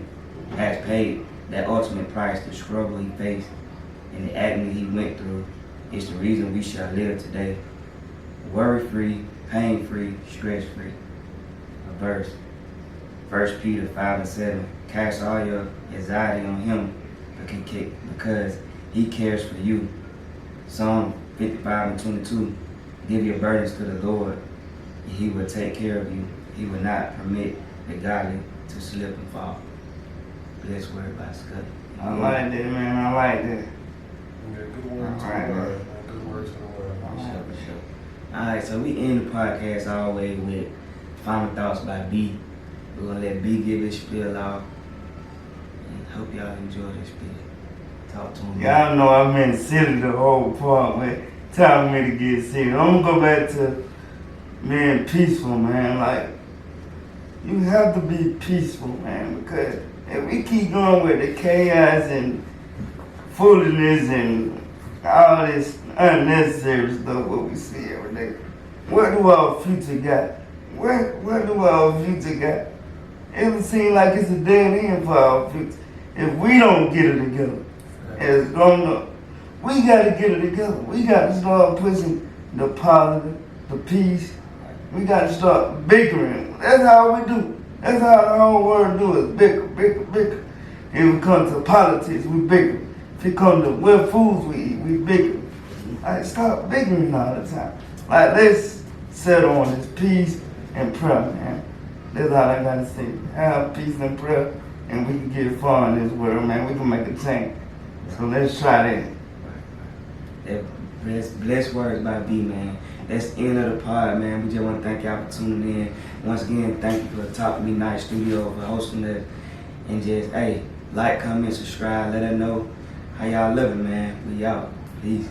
that ultimate price. The struggle he faced and the agony he went through is the reason we shall live today. Worry-free, pain-free, stress-free. A verse. 1 Peter 5:7. Cast all your anxiety on him because he cares for you. Psalm 55:22. Give your burdens to the Lord, and he will take care of you. He will not permit the godly to slip and fall. Blessed word by Scott. I like that, man. I like that. Yeah, good word to Alright. the word. Man. Good word to the word. For sure. Alright, so we end the podcast always with final thoughts by B. We're gonna let B give his spiel out. And hope y'all enjoy this spiel. Talk to him. Y'all know I've been silly the whole part, but telling me to get serious. I'm gonna go back to being peaceful, man. Like, you have to be peaceful, man, because if we keep going with the chaos and foolishness and all this unnecessary stuff what we see every day, where do our future got? Where do our future got? It seems like it's a dead end for our future. If we don't get it together, as grown up, we gotta get it together. We gotta start pushing the positive, the peace. We gotta start bickering. That's how we do. That's how the whole world do is bicker, bicker, bicker. If it comes to politics, we bicker. If it comes to what foods we eat, we bicker. Like, stop bickering all the time. Like, let's settle on this peace and prayer, man. That's all I gotta say. Have peace and prayer, and we can get far in this world, man. We can make a change. So let's try that. That blessed words by B, man. That's the end of the pod, man. We just want to thank y'all for tuning in. Once again, thank you for Talk to Me Night Studio for hosting us. And just, hey, like, comment, subscribe, let us know how y'all living, man. We out. Peace.